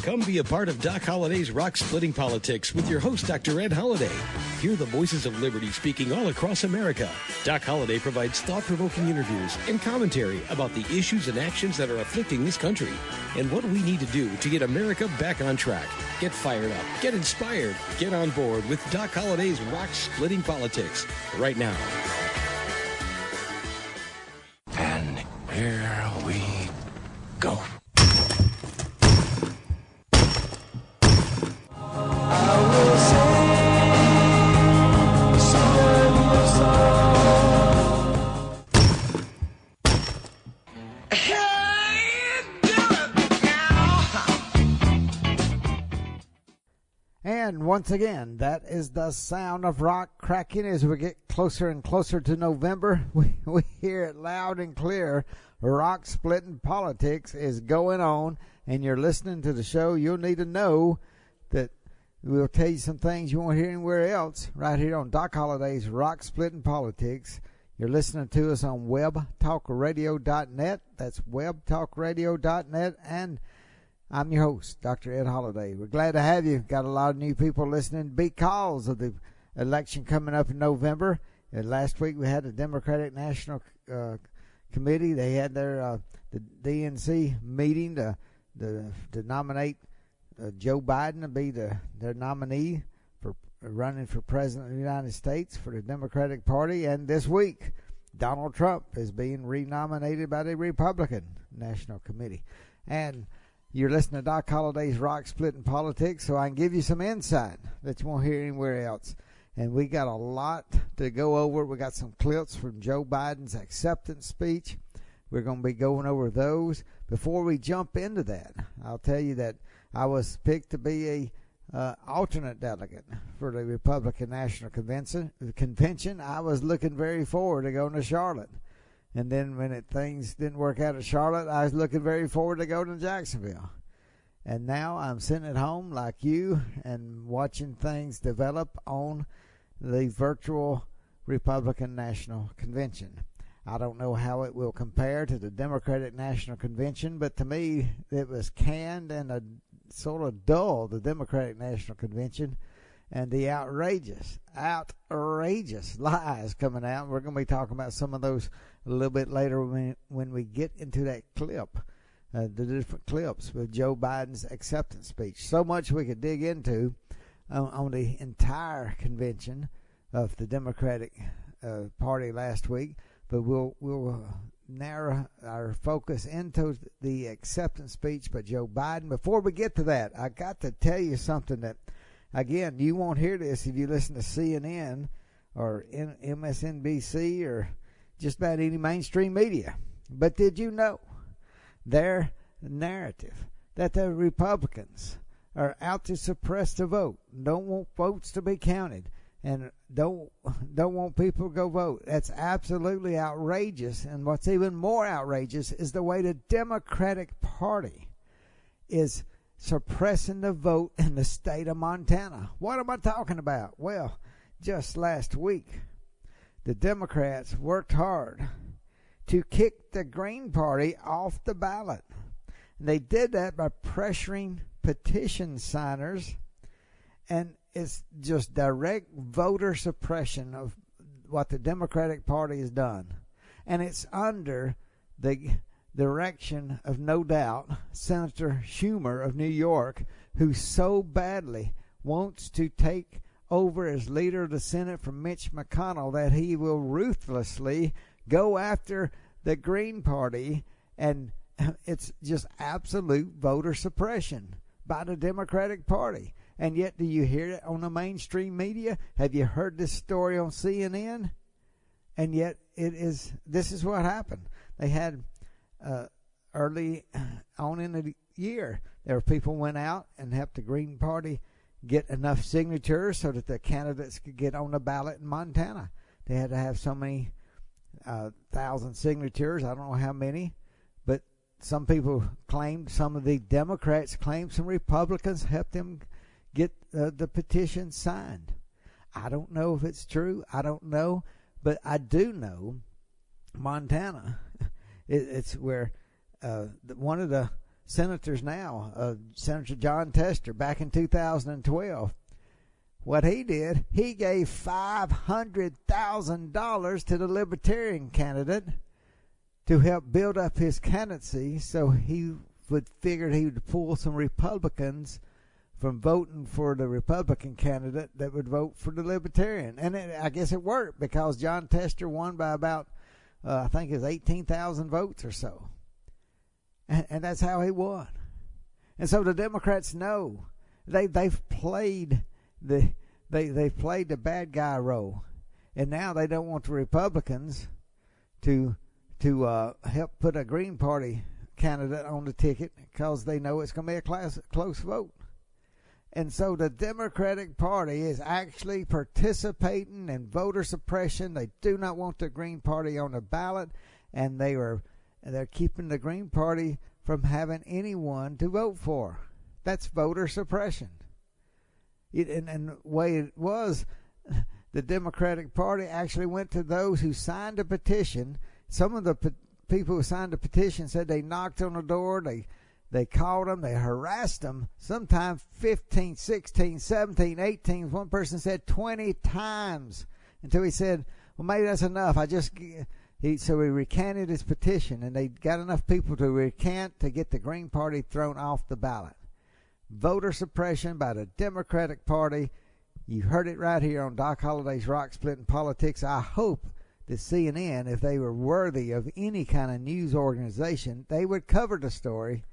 Come be a part of Doc Holliday's Rock Splitting Politics with your host, Dr. Ed Holliday. Hear the voices of liberty speaking all across America. Doc Holliday provides thought-provoking interviews and commentary about the issues and actions that are afflicting this country and what we need to do to get America back on track. Get fired up, get inspired, get on board with Doc Holliday's Rock Splitting Politics right now. And here we go. And once again, that is the sound of rock cracking as we get closer and closer to November. We hear it loud and clear. Rock splitting politics is going on, and you're listening to the show. You'll need to know that we'll tell you some things you won't hear anywhere else right here on Doc Holliday's Rock Splitting Politics. You're listening to us on webtalkradio.net. That's webtalkradio.net, and I'm your host, Dr. Ed Holliday. We're glad to have you. Got a lot of new people listening because of the election coming up in November. Last week we had the Democratic National Committee. They had their the DNC meeting to nominate Joe Biden to be their nominee for running for president of the United States for the Democratic Party. And this week, Donald Trump is being renominated by the Republican National Committee. And you're listening to Doc Holliday's Rock Splitting Politics, so I can give you some insight that you won't hear anywhere else. And we got a lot to go over. We got some clips from Joe Biden's acceptance speech. We're going to be going over those. Before we jump into that, I'll tell you that I was picked to be a alternate delegate for the Republican National Convention. I was looking very forward to going to Charlotte. And then when things didn't work out at Charlotte, I was looking very forward to going to Jacksonville. And now I'm sitting at home like you and watching things develop on the virtual Republican National Convention. I don't know how it will compare to the Democratic National Convention, but to me it was canned and sort of dull, the Democratic National Convention, and the outrageous lies coming out. We're going to be talking about some of those a little bit later when we get into that clip, the different clips with Joe Biden's acceptance speech. So much we could dig into on the entire convention of the Democratic Party last week, but we'll narrow our focus into the acceptance speech by Joe Biden. Before we get to that, I got to tell you something that, again, you won't hear this if you listen to CNN or MSNBC or just about any mainstream media. But did you know their narrative that the Republicans are out to suppress the vote, don't want votes to be counted, and don't want people to go vote? That's absolutely outrageous. And what's even more outrageous is the way the Democratic Party is suppressing the vote in the state of Montana. What am I talking about? Well, just last week, the Democrats worked hard to kick the Green Party off the ballot. And they did that by pressuring petition signers, and it's just direct voter suppression of what the Democratic Party has done. And it's under the direction of, no doubt, Senator Schumer of New York, who so badly wants to take over as leader of the Senate from Mitch McConnell that he will ruthlessly go after the Green Party, and it's just absolute voter suppression by the Democratic Party. And yet, do you hear it on the mainstream media? Have you heard this story on CNN? And yet, this is what happened. They had early on in the year, there were people went out and helped the Green Party get enough signatures so that the candidates could get on the ballot in Montana. They had to have so many thousand signatures. I don't know how many, but some people claimed, some of the Democrats claimed some Republicans helped them get the petition signed. I don't know if it's true. I don't know, but I do know Montana. It's where one of the senators now, Senator John Tester, back in 2012. What he did, he gave $500,000 to the Libertarian candidate to help build up his candidacy, so he figured he would pull some Republicans from voting for the Republican candidate that would vote for the Libertarian. And I guess it worked, because John Tester won by about, I think it was 18,000 votes or so. And that's how he won. And so the Democrats know they've played they've played the bad guy role, and now they don't want the Republicans to help put a Green Party candidate on the ticket, because they know it's going to be a close vote. And so the Democratic Party is actually participating in voter suppression. They do not want the Green Party on the ballot, and they're keeping the Green Party from having anyone to vote for. That's voter suppression. And the way it was, the Democratic Party actually went to those who signed a petition. Some of the people who signed the petition said they knocked on the door, they called them, they harassed them, sometimes 15, 16, 17, 18. One person said 20 times, until he said, well, maybe that's enough. So he recanted his petition, and they got enough people to recant to get the Green Party thrown off the ballot. Voter suppression by the Democratic Party. You heard it right here on Doc Holliday's Rock Splitting Politics. I hope that CNN, if they were worthy of any kind of news organization, they would cover the story.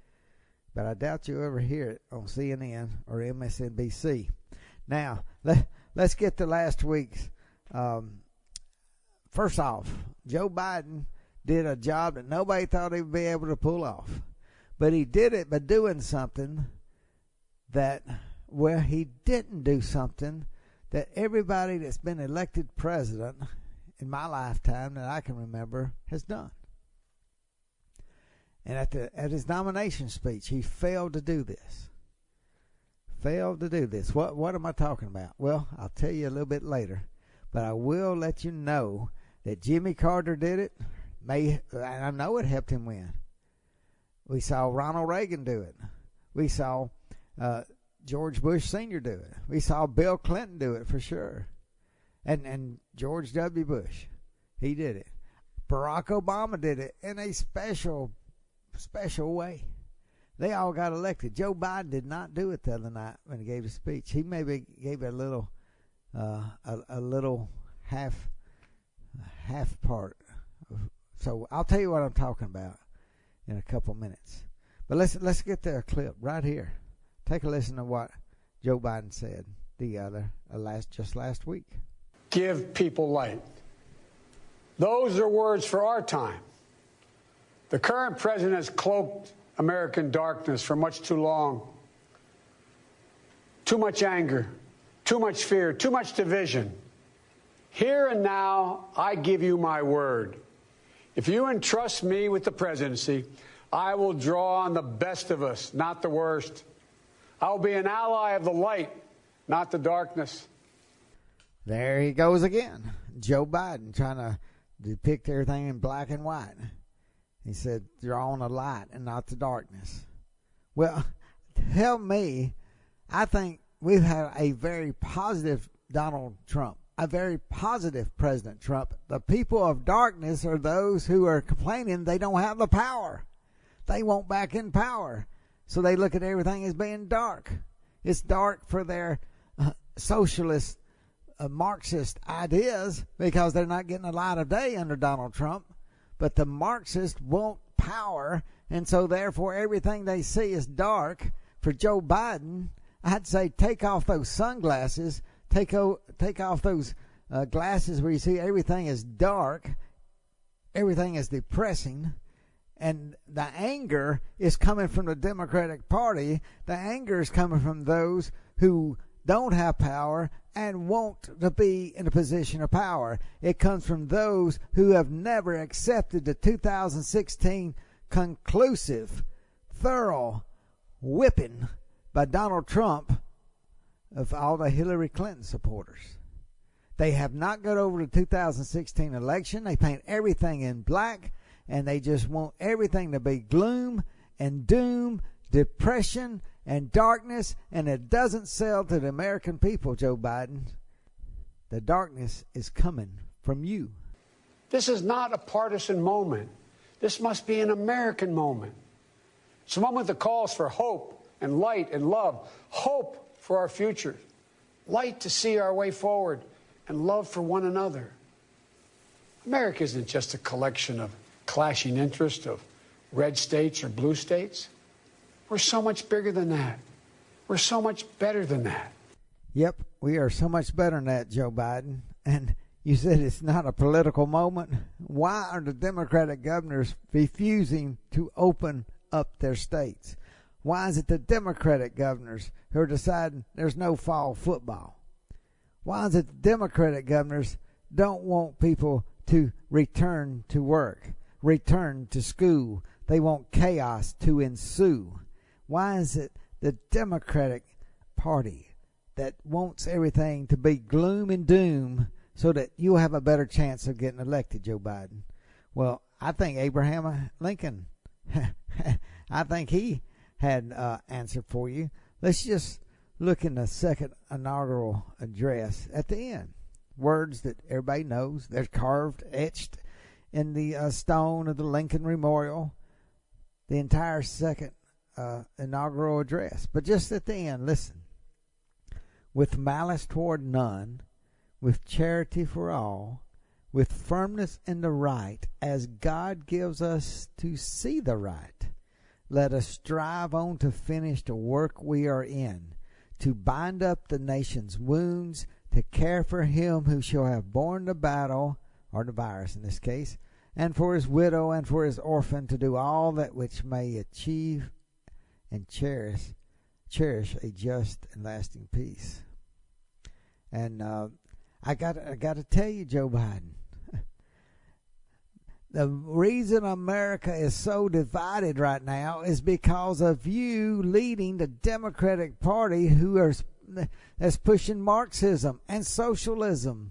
But I doubt you'll ever hear it on CNN or MSNBC. Now, let's get to last week's. First off, Joe Biden did a job that nobody thought he would be able to pull off. But he did it by doing something he didn't do something that everybody that's been elected president in my lifetime that I can remember has done. And at his nomination speech, he failed to do this. What am I talking about? Well, I'll tell you a little bit later. But I will let you know that Jimmy Carter did it. And I know it helped him win. We saw Ronald Reagan do it. We saw George Bush Sr. do it. We saw Bill Clinton do it for sure. And George W. Bush, he did it. Barack Obama did it in a special way. They all got elected. Joe Biden did not do it the other night when he gave his speech. He maybe gave a little half part. So I'll tell you what I'm talking about in a couple minutes. But let's get to a clip right here. Take a listen to what Joe Biden said just last week. Give people light. Those are words for our time. The current president has cloaked American darkness for much too long. Too much anger, too much fear, too much division. Here and now, I give you my word. If you entrust me with the presidency, I will draw on the best of us, not the worst. I will be an ally of the light, not the darkness. There he goes again. Joe Biden trying to depict everything in black and white. He said, draw on the light and not the darkness. Well, tell me, I think we've had a very positive Donald Trump, a very positive President Trump. The people of darkness are those who are complaining they don't have the power. They want back in power. So they look at everything as being dark. It's dark for their socialist, Marxist ideas, because they're not getting a light of day under Donald Trump. But the Marxists want power, and so therefore everything they see is dark. For Joe Biden, I'd say take off those sunglasses, take off those glasses where you see everything is dark, everything is depressing, and the anger is coming from the Democratic Party. The anger is coming from those who don't have power and want to be in a position of power. It comes from those who have never accepted the 2016 conclusive, thorough whipping by Donald Trump of all the Hillary Clinton supporters. They have not got over the 2016 election. They paint everything in black, and they just want everything to be gloom and doom depression and darkness, and it doesn't sell to the American people, Joe Biden. The darkness is coming from you. This is not a partisan moment. This must be an American moment. It's a moment that calls for hope and light and love. Hope for our future. Light to see our way forward, and love for one another. America isn't just a collection of clashing interests of red states or blue states. We're so much bigger than that. We're so much better than that. Yep, we are so much better than that, Joe Biden. And you said it's not a political moment. Why are the Democratic governors refusing to open up their states? Why is it the Democratic governors who are deciding there's no fall football? Why is it the Democratic governors don't want people to return to work, return to school? They want chaos to ensue. Why is it the Democratic Party that wants everything to be gloom and doom so that you'll have a better chance of getting elected, Joe Biden? Well, I think Abraham Lincoln, I think he had an answer for you. Let's just look in the second inaugural address at the end. Words that everybody knows. They're carved, etched in the stone of the Lincoln Memorial. The entire second inaugural address. But just at the end, listen. With malice toward none, with charity for all, with firmness in the right, as God gives us to see the right, let us strive on to finish the work we are in, to bind up the nation's wounds, to care for him who shall have borne the battle, or the virus in this case, and for his widow and for his orphan, to do all that which may achieve and cherish a just and lasting peace. And I got to tell you, Joe Biden, the reason America is so divided right now is because of you leading the Democratic Party, that's pushing Marxism and socialism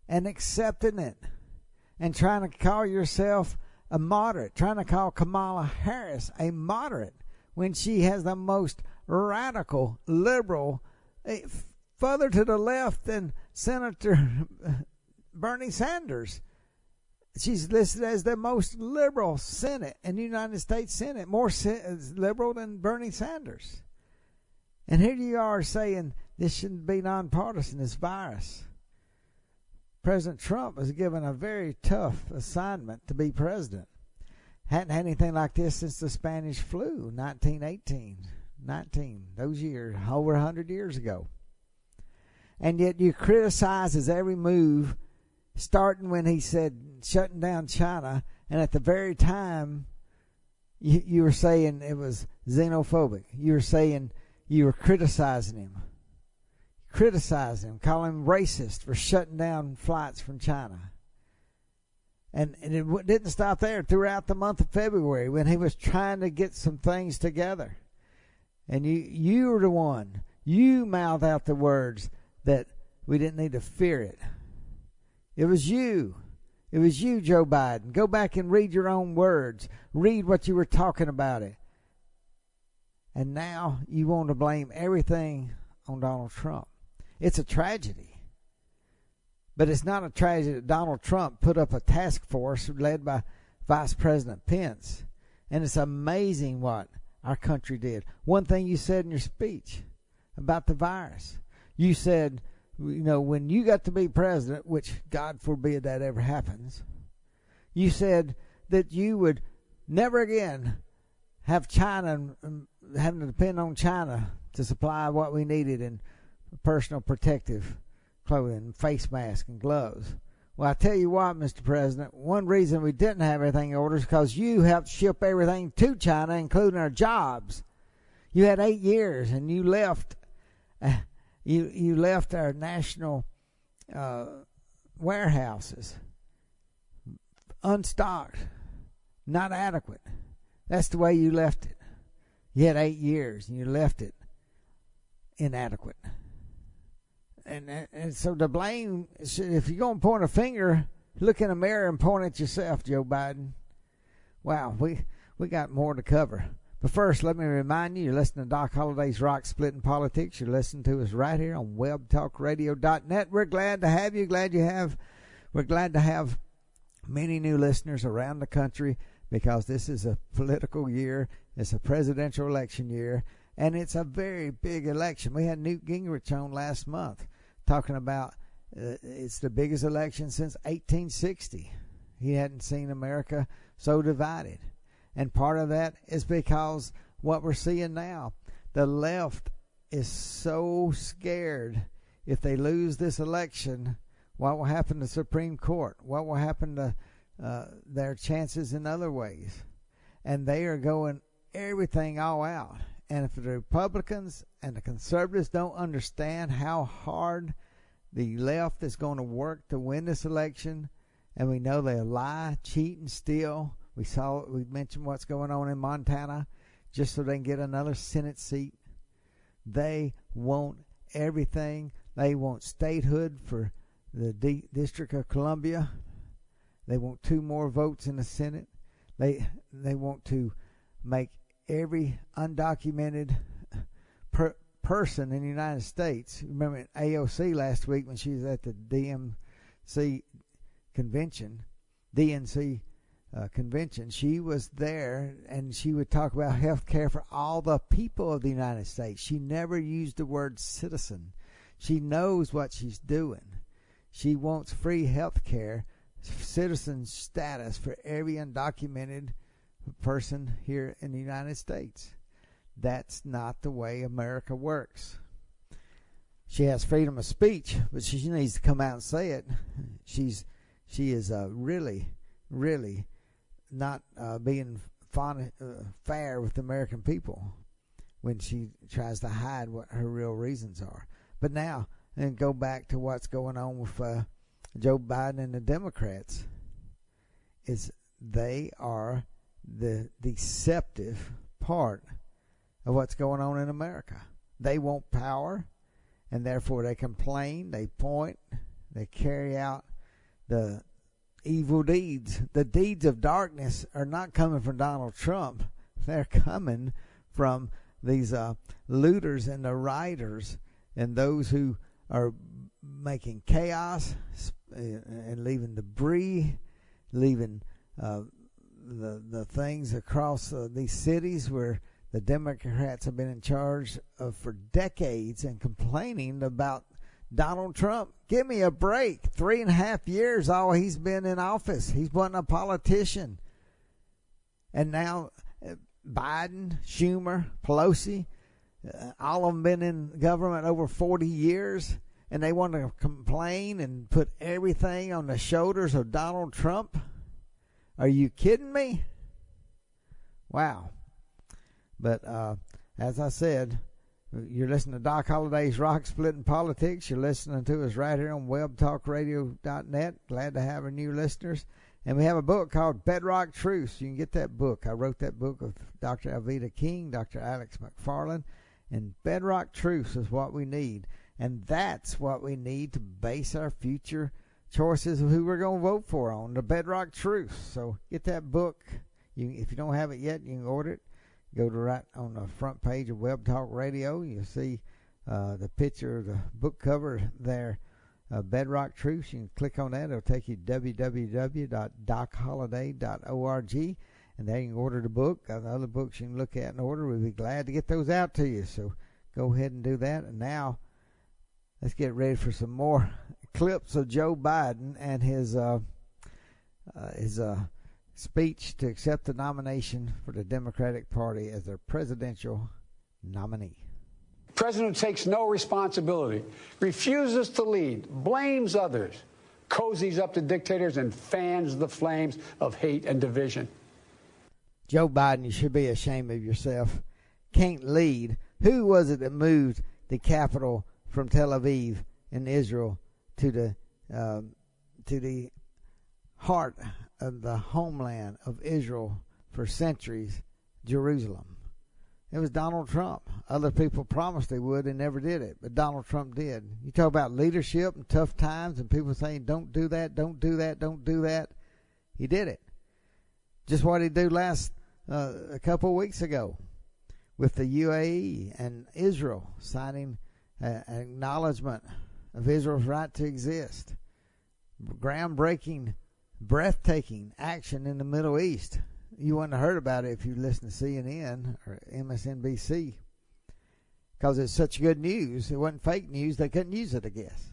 and accepting it and trying to call yourself a moderate, trying to call Kamala Harris a moderate when she has the most radical, liberal, further to the left than Senator Bernie Sanders. She's listed as the most liberal Senate in the United States Senate, more liberal than Bernie Sanders. And here you are saying this shouldn't be nonpartisan, this virus. President Trump was given a very tough assignment to be president. Hadn't had anything like this since the Spanish flu, 1918, those years, over 100 years ago. And yet you criticize his every move, starting when he said shutting down China, and at the very time you were saying it was xenophobic. You were saying you were criticizing him, calling him racist for shutting down flights from China. And it didn't stop there. Throughout the month of February, when he was trying to get some things together, and you were the one, you mouthed out the words that we didn't need to fear it. It was you. It was you, Joe Biden. Go back and read your own words. Read what you were talking about it. And now you want to blame everything on Donald Trump. It's a tragedy. But it's not a tragedy that Donald Trump put up a task force led by Vice President Pence. And it's amazing what our country did. One thing you said in your speech about the virus, you said, you know, when you got to be president, which God forbid that ever happens, you said that you would never again have China, having to depend on China to supply what we needed in personal protective clothing, face masks, and gloves. Well, I tell you what, Mr. President, one reason we didn't have everything in order is because you helped ship everything to China, including our jobs. You had 8 years, and you left. You left our national warehouses unstocked, not adequate. That's the way you left it. You had 8 years, and you left it inadequate. And so the blame, if you're going to point a finger, look in the mirror and point at yourself, Joe Biden. Wow, we got more to cover. But first, let me remind you, you're listening to Doc Holliday's Rock Splitting Politics. You're listening to us right here on webtalkradio.net. We're glad to have you. We're glad to have many new listeners around the country because this is a political year. It's a presidential election year, and it's a very big election. We had Newt Gingrich on last month talking about it's the biggest election since 1860. He hadn't seen America so divided. And part of that is because what we're seeing now, the left is so scared if they lose this election, what will happen to the Supreme Court? What will happen to their chances in other ways? And they are going everything all out. And if the Republicans and the conservatives don't understand how hard the left is going to work to win this election, and we know they'll lie, cheat, and steal. We mentioned what's going on in Montana just so they can get another Senate seat. They want everything. They want statehood for the District of Columbia. They want 2 more votes in the Senate. They want to make every undocumented person in the United States. Remember at AOC last week when she was at the DNC convention, she was there and she would talk about health care for all the people of the United States. She never used the word citizen. She knows what she's doing. She wants free health care, citizen status for every undocumented person here in the United States. That's not the way America works. She has freedom of speech, but she needs to come out and say it. She is really, really not being fair with the American people when she tries to hide what her real reasons are. But now, and go back to what's going on with Joe Biden and the Democrats, is they are the deceptive part of what's going on in America. They want power, and therefore they complain, they point, they carry out the evil deeds. The deeds of darkness are not coming from Donald Trump. They're coming from these looters and the rioters and those who are making chaos and leaving debris, leaving the things across these cities where the Democrats have been in charge of for decades and complaining about Donald Trump. Give me a break. 3.5 years all he's been in office. He wasn't a politician. And now Biden, Schumer, Pelosi, all of them been in government over 40 years, and they want to complain and put everything on the shoulders of Donald Trump? Are you kidding me? Wow. But as I said, you're listening to Doc Holliday's Rock Splitting Politics. You're listening to us right here on webtalkradio.net. Glad to have our new listeners. And we have a book called Bedrock Truths. You can get that book. I wrote that book with Dr. Alveda King, Dr. Alex McFarland. And Bedrock Truths is what we need. And that's what we need to base our future choices of who we're going to vote for on, the Bedrock Truths. So get that book. If you don't have it yet, you can order it. Go to right on the front page of Web Talk Radio. You'll see the picture of the book cover there, Bedrock Truths. You can click on that. It'll take you to www.docholliday.org. And there you can order the book. Got other books you can look at and order. We'd be glad to get those out to you. So go ahead and do that. And now let's get ready for some more clips of Joe Biden and his speech to accept the nomination for the Democratic Party as their presidential nominee. President takes no responsibility, refuses to lead, blames others, cozies up to dictators, and fans the flames of hate and division. Joe Biden, you should be ashamed of yourself. Can't lead. Who was it that moved the capital from Tel Aviv in Israel to the heart of the homeland of Israel for centuries, Jerusalem? It was Donald Trump. Other people promised they would and never did it, but Donald Trump did. You talk about leadership and tough times and people saying, don't do that, don't do that, don't do that. He did it. Just what he did a couple of weeks ago. with the UAE and Israel signing an acknowledgement of Israel's right to exist. Groundbreaking, breathtaking action in the Middle East. You wouldn't have heard about it if you listened to CNN or MSNBC, because it's such good news. It wasn't fake news. They couldn't use it, I guess.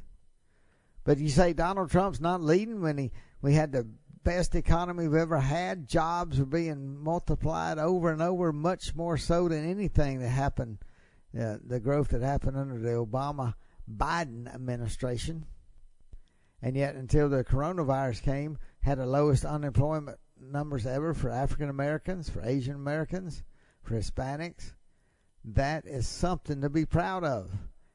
But you say Donald Trump's not leading when we had the best economy we've ever had. Jobs are being multiplied over and over, much more so than anything that happened, the growth that happened under the Obama-Biden administration. And yet, until the coronavirus came, had the lowest unemployment numbers ever for African Americans, for Asian Americans, for Hispanics. That is something to be proud of.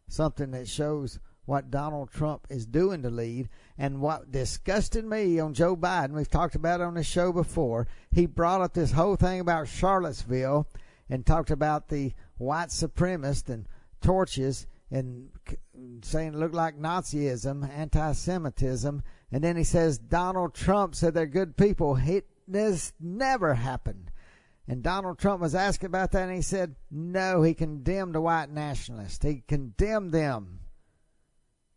Something that shows what Donald Trump is doing to lead. And what disgusted me on Joe Biden, we've talked about it on this show before, he brought up this whole thing about Charlottesville and talked about the white supremacists and torches and saying it looked like Nazism, anti-Semitism. And then he says Donald Trump said they're good people. This never happened. And Donald Trump was asked about that, and he said, no, he condemned the white nationalists. He condemned them.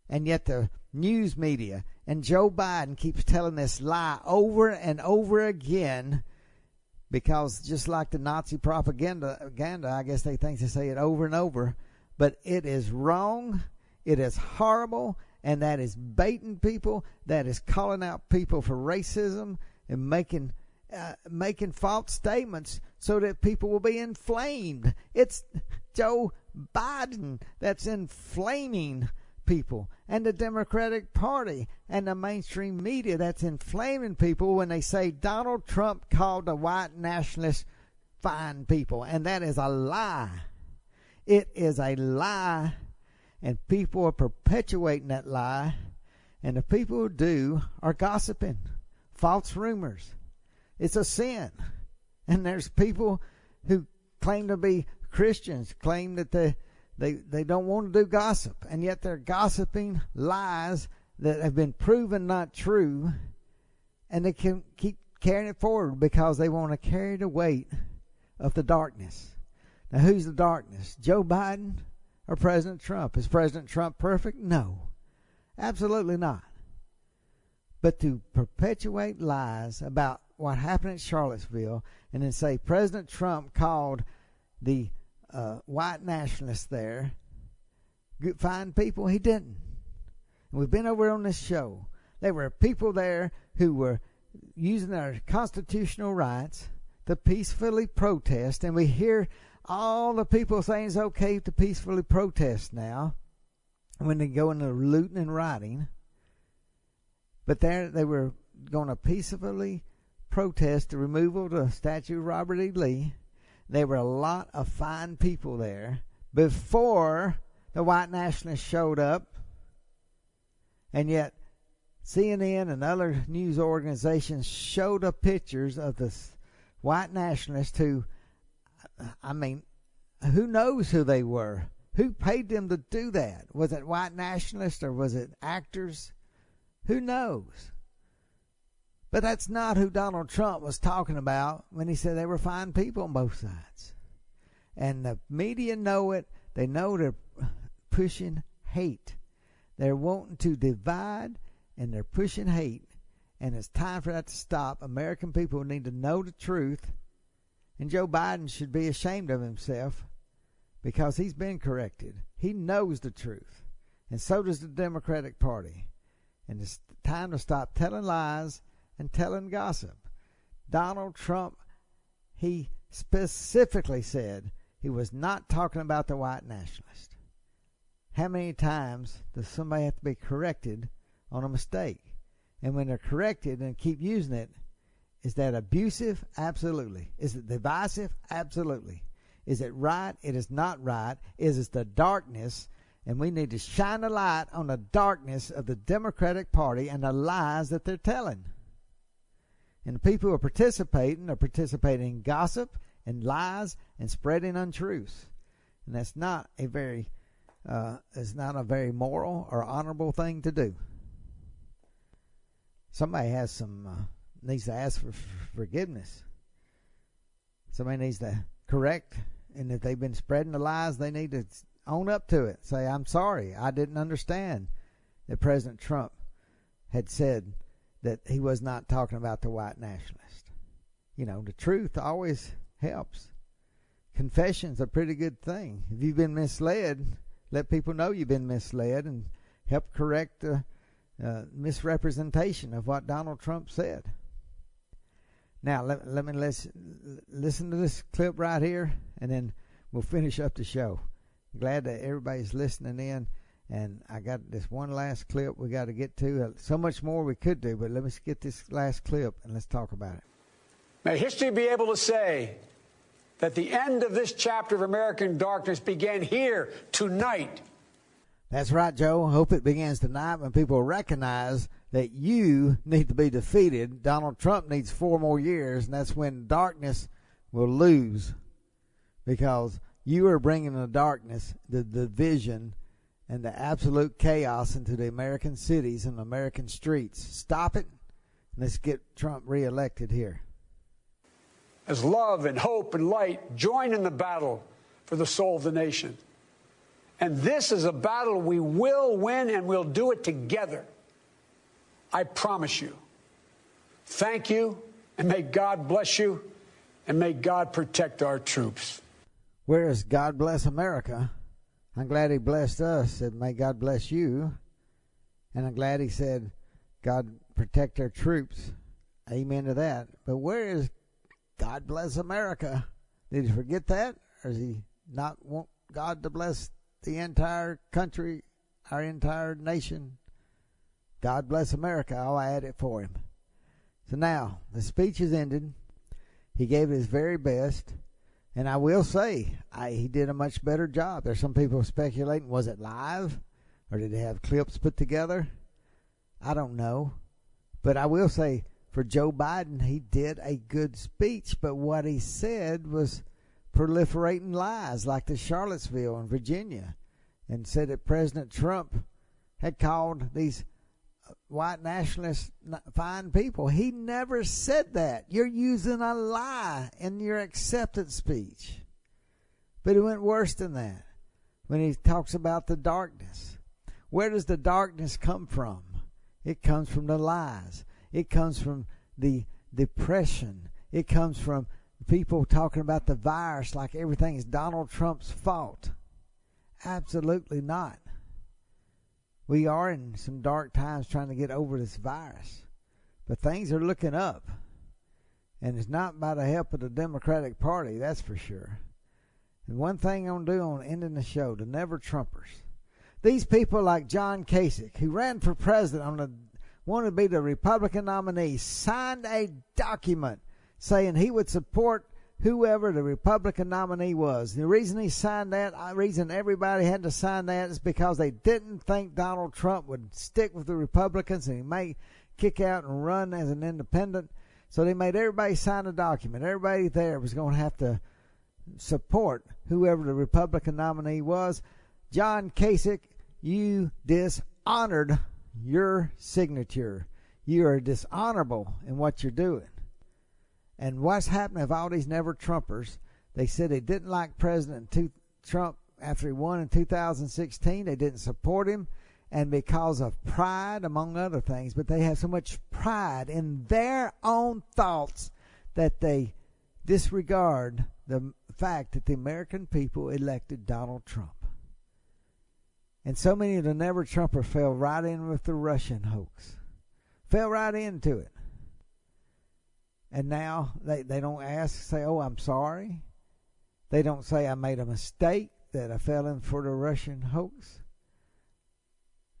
And yet the news media and Joe Biden keeps telling this lie over and over again, because just like the Nazi propaganda, I guess they think they say it over and over, but it is wrong, it is horrible, and that is baiting people, that is calling out people for racism and making false statements so that people will be inflamed. It's Joe Biden that's inflaming people, and the Democratic Party and the mainstream media that's inflaming people when they say Donald Trump called the white nationalists fine people. And that is a lie. It is a lie, and people are perpetuating that lie, and the people who do are gossiping, false rumors. It's a sin. And there's people who claim to be Christians, claim that they don't want to do gossip, and yet they're gossiping lies that have been proven not true, and they can keep carrying it forward because they want to carry the weight of the darkness. Now, who's the darkness? Joe Biden or President Trump? Is President Trump perfect? No, absolutely not. But to perpetuate lies about what happened at Charlottesville and then say President Trump called the white nationalists there good, fine people, he didn't. And we've been over on this show. There were people there who were using their constitutional rights to peacefully protest, and we hear all the people saying it's okay to peacefully protest now when they go into looting and rioting. But there they were going to peacefully protest the removal of the statue of Robert E. Lee. There were a lot of fine people there before the white nationalists showed up. And yet CNN and other news organizations showed up pictures of the white nationalists who, I mean, who knows who they were? Who paid them to do that? Was it white nationalists or was it actors? Who knows? But that's not who Donald Trump was talking about when he said they were fine people on both sides. And the media know it. They know they're pushing hate. They're wanting to divide, and they're pushing hate. And it's time for that to stop. American people need to know the truth. And Joe Biden should be ashamed of himself because he's been corrected. He knows the truth. And so does the Democratic Party. And it's time to stop telling lies and telling gossip. Donald Trump, he specifically said he was not talking about the white nationalist. How many times does somebody have to be corrected on a mistake? And when they're corrected and keep using it, is that abusive? Absolutely. Is it divisive? Absolutely. Is it right? It is not right. Is it the darkness? And we need to shine a light on the darkness of the Democratic Party and the lies that they're telling. And the people who are participating in gossip and lies and spreading untruths. And that's not a very moral or honorable thing to do. Somebody needs to ask for forgiveness. Somebody needs to correct And if they've been spreading the lies, they need to own up to it. Say, I'm sorry, I didn't understand that President Trump had said that he was not talking about the white nationalist. You know, the truth always helps. Confession's a pretty good thing. If you've been misled, let people know you've been misled and help correct the misrepresentation of what Donald Trump said. Now, let me listen to this clip right here, and then we'll finish up the show. Glad that everybody's listening in, and I got this one last clip we got to get to. So much more we could do, but let me get this last clip, and let's talk about it. May history be able to say that the end of this chapter of American darkness began here tonight. That's right, Joe. I hope it begins tonight when people recognize that you need to be defeated. Donald Trump needs 4 more years, and that's when darkness will lose, because you are bringing the darkness, the division, and the absolute chaos into the American cities and American streets. Stop it. Let's get Trump reelected here. As love and hope and light join in the battle for the soul of the nation. And this is a battle we will win, and we'll do it together. I promise you. Thank you, and may God bless you, and may God protect our troops. Whereas God bless America, I'm glad he blessed us, and may God bless you. And I'm glad he said, God protect our troops. Amen to that. But where is God bless America? Did he forget that? Or does he not want God to bless the entire country, our entire nation? God bless America. I'll add it for him. So now, the speech is ended. He gave his very best. And I will say, he did a much better job. There's some people speculating, was it live? Or did they have clips put together? I don't know. But I will say, for Joe Biden, he did a good speech. But what he said was proliferating lies, like the Charlottesville in Virginia, and said that President Trump had called these white nationalists fine people. He never said that. You're using a lie in your acceptance speech. But it went worse than that when he talks about the darkness. Where does the darkness come from? It comes from the lies. It comes from the depression. It comes from people talking about the virus like everything is Donald Trump's fault. Absolutely not. We are in some dark times trying to get over this virus. But things are looking up. And it's not by the help of the Democratic Party, that's for sure. And one thing I'm going to do on ending the show, the Never Trumpers. These people like John Kasich, who ran for president wanted to be the Republican nominee, signed a document saying he would support whoever the Republican nominee was. The reason he signed that, the reason everybody had to sign that is because they didn't think Donald Trump would stick with the Republicans and he may kick out and run as an independent. So they made everybody sign a document. Everybody there was going to have to support whoever the Republican nominee was. John Kasich, you dishonored your signature. You are dishonorable in what you're doing. And what's happening with all these Never Trumpers, they said they didn't like President Trump after he won in 2016. They didn't support him, and because of pride, among other things. But they have so much pride in their own thoughts that they disregard the fact that the American people elected Donald Trump. And so many of the Never Trumpers fell right in with the Russian hoax. Fell right into it. And now they don't say, oh, I'm sorry. They don't say I made a mistake, that I fell in for the Russian hoax.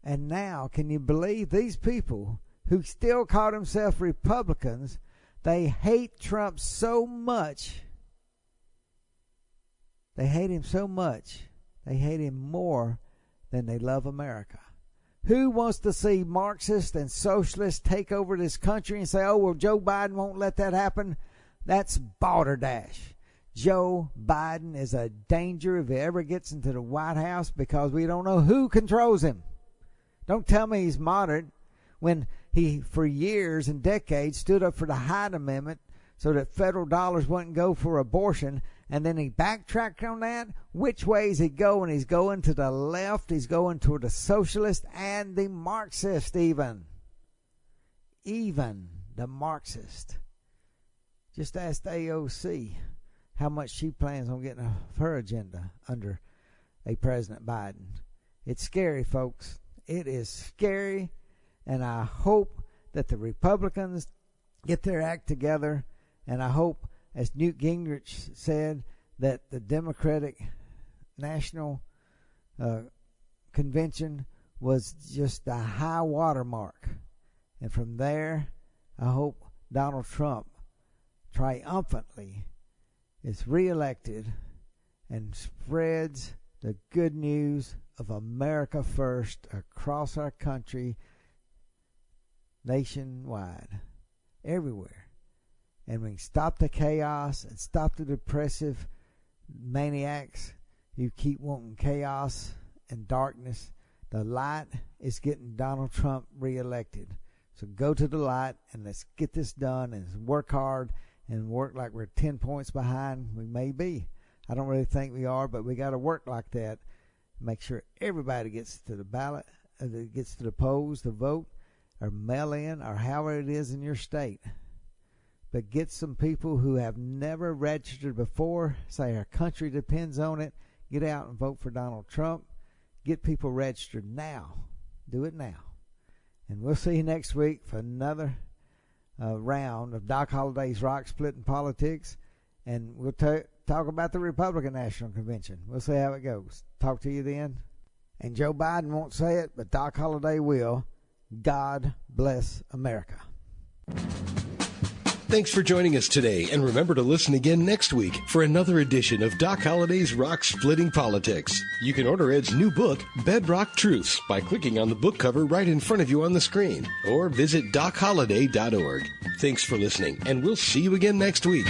And now, can you believe these people who still call themselves Republicans, they hate Trump so much. They hate him so much. They hate him more than they love America. Who wants to see Marxists and socialists take over this country and say, oh, well, Joe Biden won't let that happen? That's balderdash. Joe Biden is a danger if he ever gets into the White House because we don't know who controls him. Don't tell me he's moderate when he, for years and decades, stood up for the Hyde Amendment so that federal dollars wouldn't go for abortion, And then he backtracked on that. Which way is he going? He's going to the left. He's going toward the socialist and the Marxist even. Even the Marxist. Just ask the AOC how much she plans on getting of her agenda under a President Biden. It's scary, folks. It is scary, and I hope that the Republicans get their act together, and I hope, as Newt Gingrich said, that the Democratic National Convention was just a high water mark. And from there, I hope Donald Trump triumphantly is reelected and spreads the good news of America first across our country, nationwide, everywhere. And we can stop the chaos and stop the depressive maniacs who keep wanting chaos and darkness. The light is getting Donald Trump reelected. So go to the light and let's get this done and work hard and work like we're 10 points behind. We may be. I don't really think we are, but we got to work like that. Make sure everybody gets to the ballot, gets to the polls to vote, or mail in, or however it is in your state. But get some people who have never registered before, say our country depends on it, get out and vote for Donald Trump. Get people registered now. Do it now. And we'll see you next week for another round of Doc Holliday's Rock Splitting Politics. And we'll talk about the Republican National Convention. We'll see how it goes. Talk to you then. And Joe Biden won't say it, but Doc Holliday will. God bless America. Thanks for joining us today, and remember to listen again next week for another edition of Doc Holliday's Rock Splitting Politics. You can order Ed's new book, Bedrock Truths, by clicking on the book cover right in front of you on the screen, or visit DocHolliday.org. Thanks for listening, and we'll see you again next week.